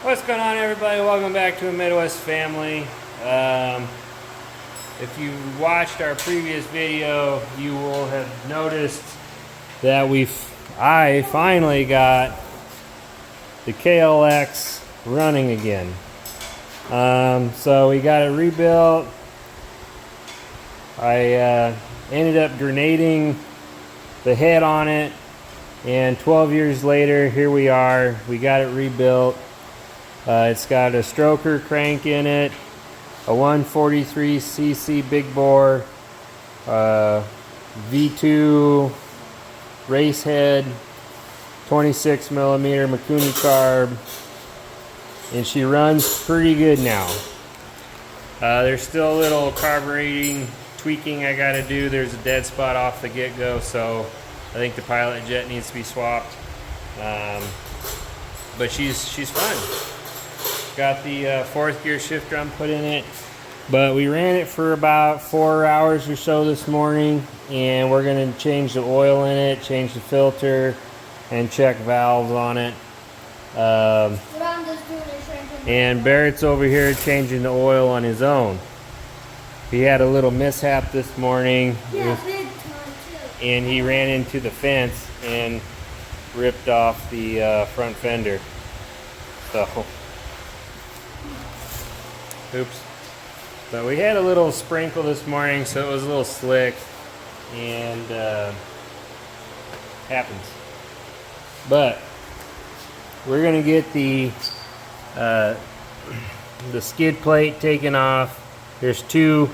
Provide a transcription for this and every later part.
What's going on, everybody? Welcome back to a Midwest Family. If you watched our previous video, you will have noticed that I finally got the KLX running again. So we got it rebuilt. I ended up grenading the head on it, and 12 years later, here we are. We got it rebuilt. It's got a stroker crank in it, a 143cc big bore, V2 race head, 26 millimeter Mikuni carb, and she runs pretty good now. There's still a little carbureting tweaking I gotta do. There's a dead spot off the get-go, so I think the pilot jet needs to be swapped. But she's fun. Got the fourth gear shift drum put in it, but we ran it for about 4 hours or so this morning, and we're going to change the oil in it, change the filter, and check valves on it. And Barrett's over here changing the oil on his own. He had a little mishap this morning, and he ran into the fence and ripped off the front fender. So, oops. But we had a little sprinkle this morning, so it was a little slick, and happens. But we're gonna get the skid plate taken off. There's two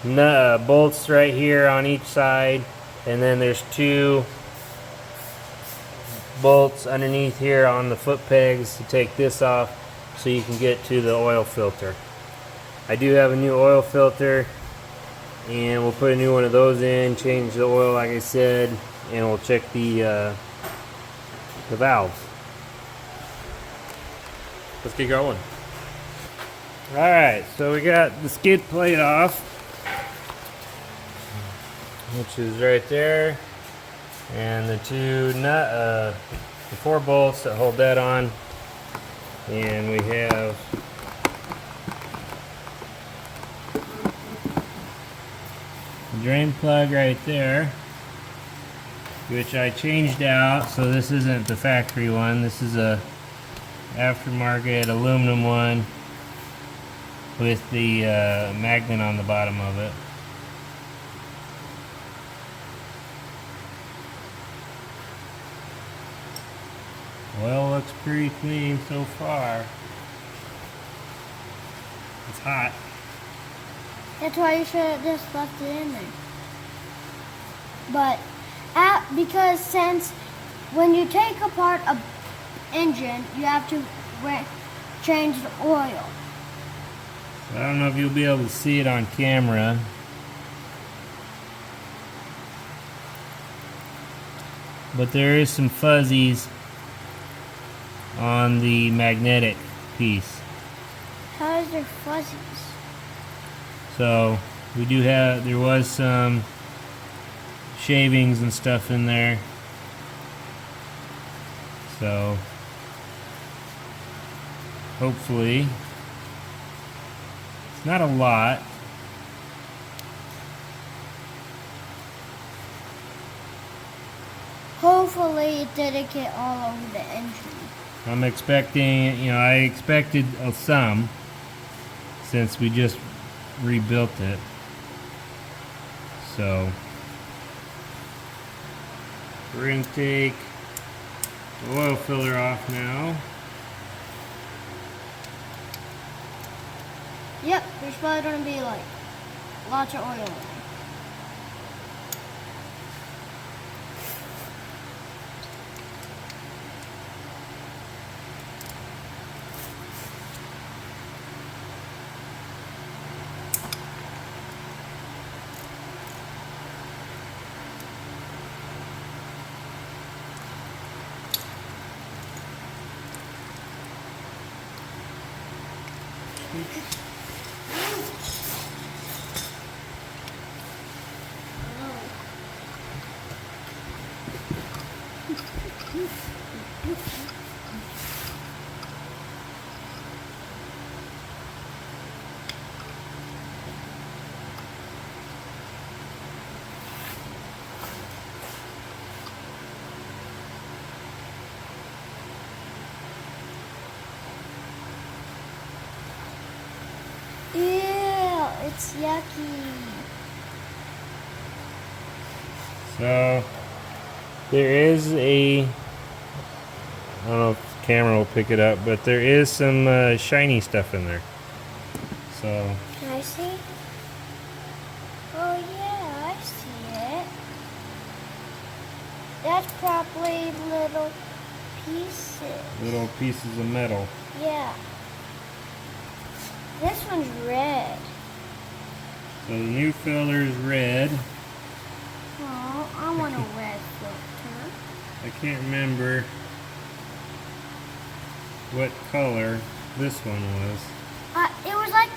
bolts right here on each side, and then there's two bolts underneath here on the foot pegs to take this off so you can get to the oil filter. I do have a new oil filter, and we'll put a new one of those in, change the oil like I said, and we'll check the valves. Let's get going. Alright, so we got the skid plate off, which is right there, and the the 4 bolts that hold that on, and we have the drain plug right there, which I changed out, so this isn't the factory one. This is a aftermarket aluminum one with the magnet on the bottom of it. Oil looks pretty clean so far. It's hot. That's why you should have just left it in there. But because since when you take apart a engine, you have to change the oil. I don't know if you'll be able to see it on camera. But there is some fuzzies on the magnetic piece. How is there fuzzies? So there was some shavings and stuff in there. So hopefully, it's not a lot. Hopefully it didn't get all over the engine. I'm expecting, I expected some, since we just rebuilt it. So we're going to take the oil filler off now. Yep, there's probably going to be like lots of oil in there. That's yucky. So there is a, I don't know if the camera will pick it up, but there is some shiny stuff in there. So Can I see? Oh yeah, I see it. That's probably little pieces. little pieces of metal. Yeah. This one's red. So the new filter is red. Oh, I want a red filter. I can't remember what color this one was. It was like,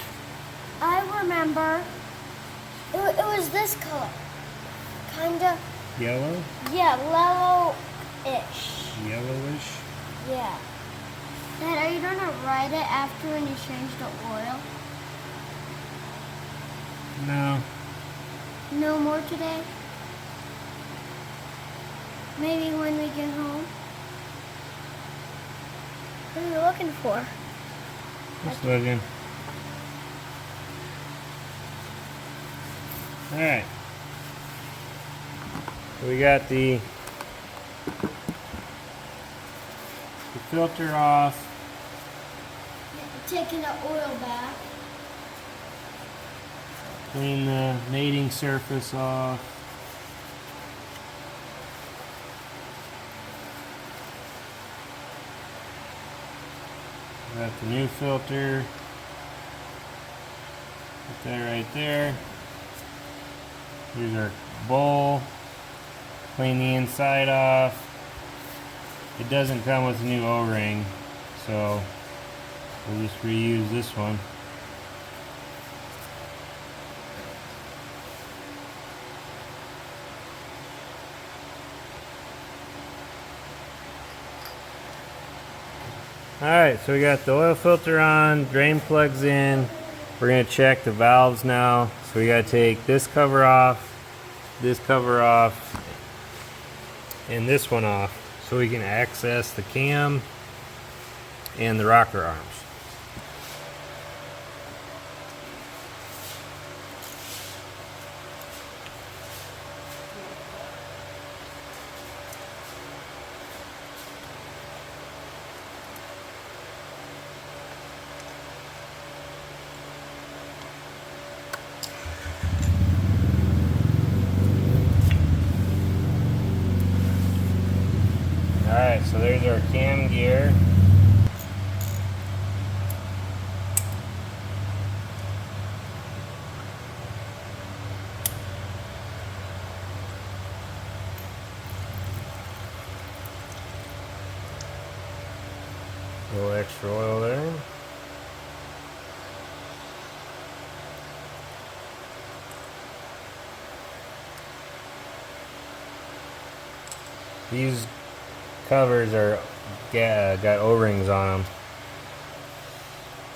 I remember, it was this color. Kinda, Yellow? yeah, yellow-ish. Yellowish? Yeah. Dad, are you gonna write it after when you change the oil? No. No more today? Maybe when we get home? What are you looking for? Just looking. Alright. So we got the filter off. Taking the oil back. Clean the mating surface off. Got the new filter. Put that right there. Here's our bowl. Clean the inside off. It doesn't come with a new O-ring, so we'll just reuse this one. Alright, so we got the oil filter on, drain plugs in. We're going to check the valves now. So we got to take this cover off, and this one off so we can access the cam and the rocker arms. Alright, so there's our cam gear. A little extra oil there. These covers are got O-rings on them.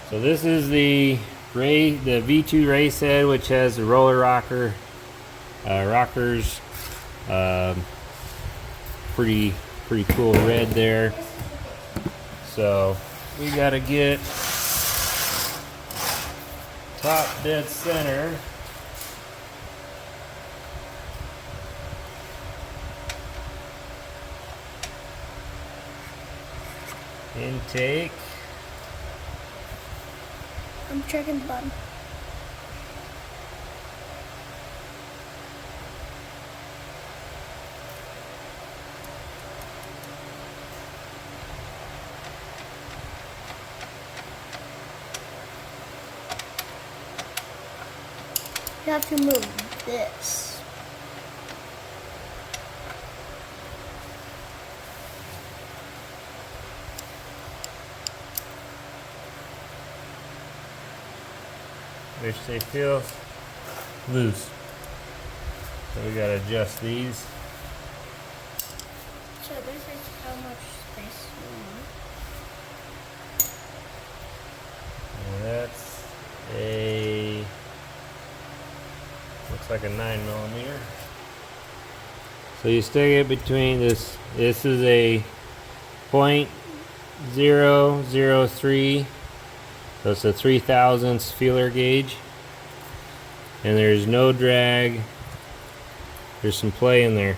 So this is the V2 race head, which has the roller rockers. Pretty cool red there. So we gotta get top dead center. Intake. I'm checking the button. You have to move this. Which they feel loose. So we gotta adjust these. So this is how much space you want. And that's a, looks like a 9mm. So you stick it between this. This is a 0.003. So it's a 3/1000 feeler gauge. and there's no drag. There's some play in there.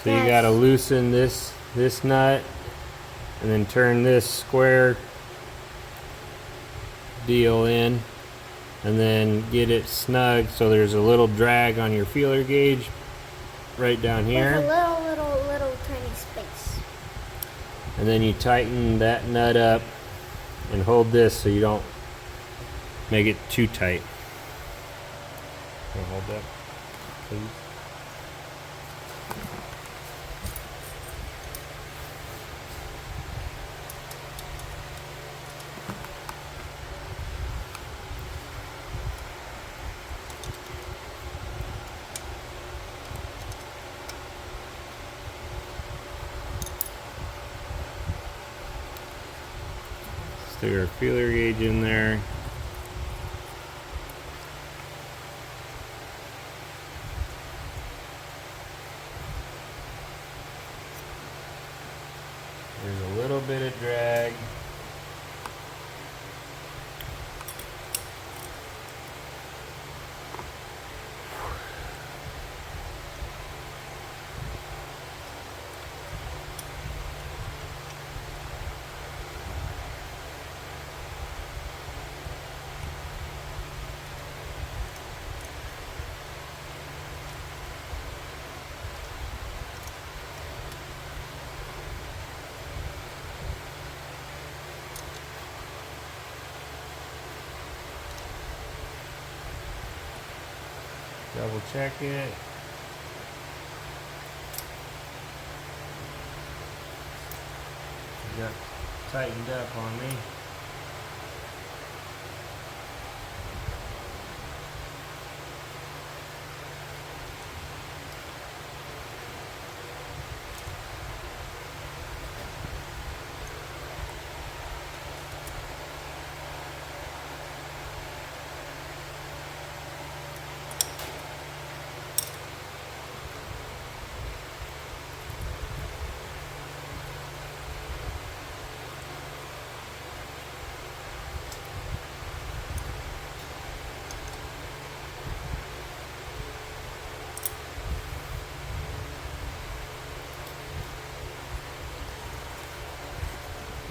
So you gotta loosen this nut and then turn this square deal in and then get it snug so there's a little drag on your feeler gauge right down here. With a little tiny space. And then you tighten that nut up and hold this so you don't make it too tight. Can you hold that, please? Stick our feeler gauge in there. There's a little bit of drag. Double check it. It got tightened up on me.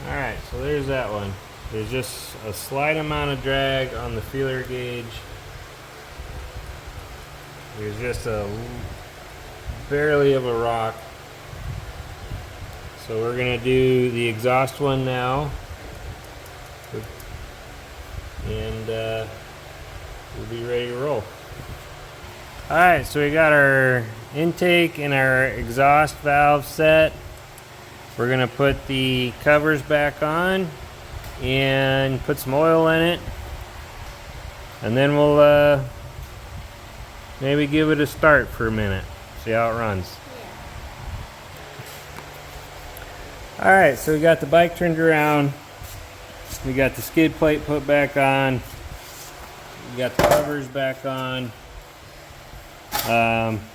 Alright, so there's that one. There's just a slight amount of drag on the feeler gauge. There's just a barely of a rock. So we're gonna do the exhaust one now. And we'll be ready to roll. Alright, so we got our intake and our exhaust valve set. We're gonna put the covers back on and put some oil in it, and then we'll maybe give it a start for a minute, see how it runs. Yeah. Alright, so we got the bike turned around, we got the skid plate put back on, we got the covers back on.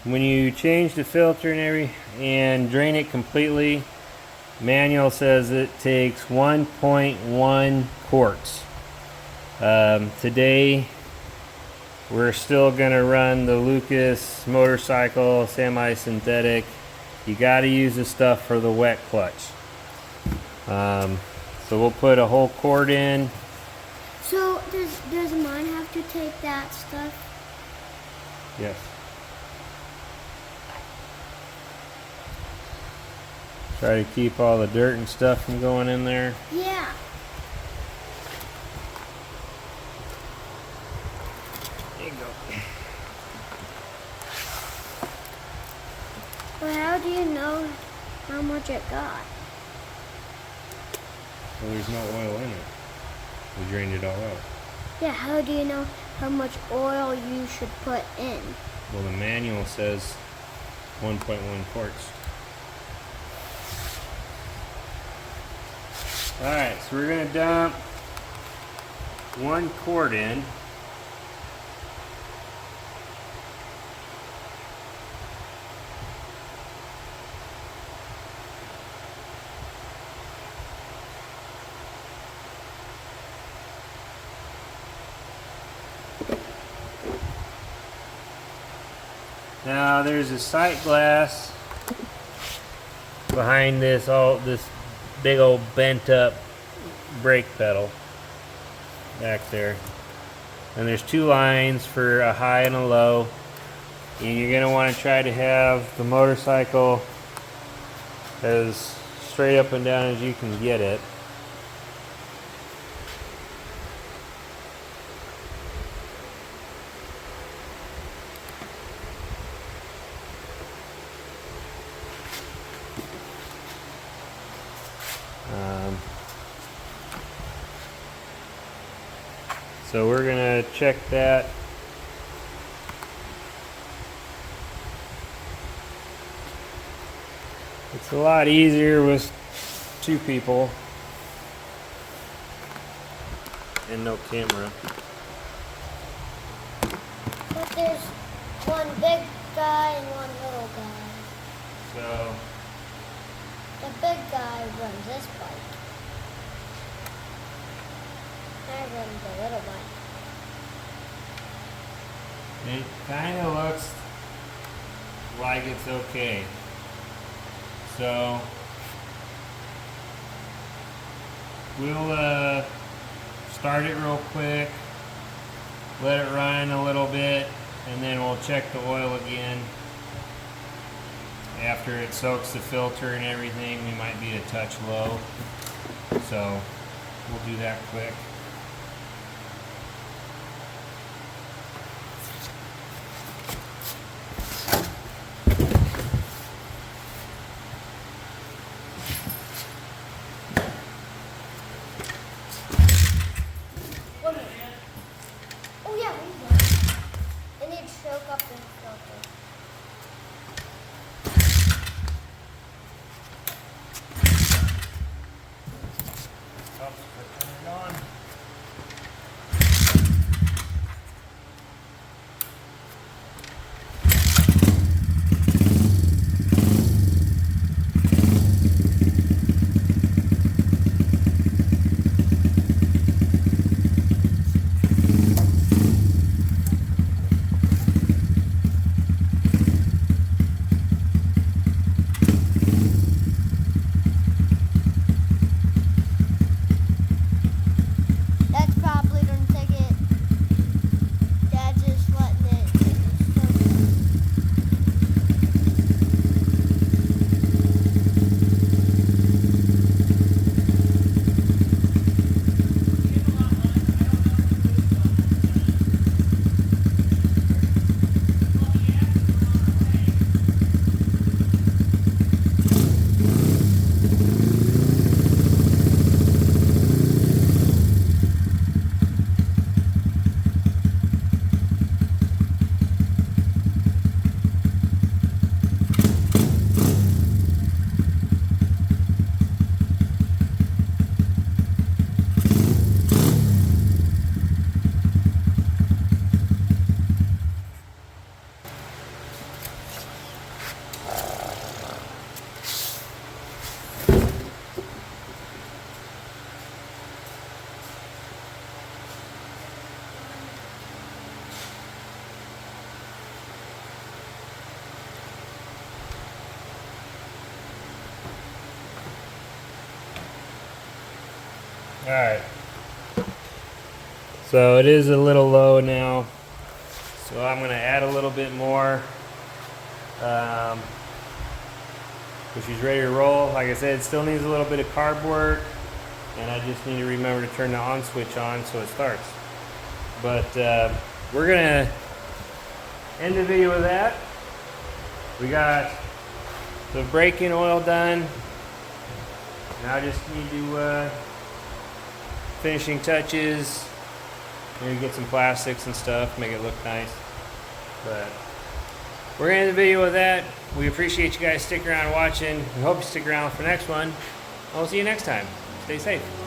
When you change the filter and drain it completely, manual says it takes 1.1 quarts. Today we're still gonna run the Lucas motorcycle semi-synthetic. You got to use the stuff for the wet clutch. So we'll put a whole quart in. So does mine have to take that stuff? Yes. Try to keep all the dirt and stuff from going in there. Yeah. There you go. But how do you know how much it got? Well, there's no oil in it. We drained it all out. Yeah, how do you know how much oil you should put in? Well, the manual says 1.1 quarts. Alright, so we're going to dump 1 quart in. Now there's a sight glass behind this big old bent up brake pedal back there. And there's two lines for a high and a low. And you're going to want to try to have the motorcycle as straight up and down as you can get it. So we're going to check that. It's a lot easier with two people and no camera. But there's one big guy and one little guy. So the big guy runs this bike. I run the little bike. it kind of looks like it's okay. So we'll start it real quick, let it run a little bit, and then we'll check the oil again. After it soaks the filter and everything, we might be a touch low. So we'll do that quick. Oh yeah, we will. And it soak up the filter. That's probably gonna take it. Dad's just letting it Alright, so it is a little low now, so I'm going to add a little bit more, but she's ready to roll. Like I said, it still needs a little bit of carb work, and I just need to remember to turn the on switch on so it starts. But we're going to end the video with that. We got the brake-in oil done. Now I just need to finishing touches, maybe get some plastics and stuff, make it look nice. But we're gonna end the video with that. We appreciate you guys sticking around watching. We hope you stick around for the next one. I'll see you next time. Stay safe.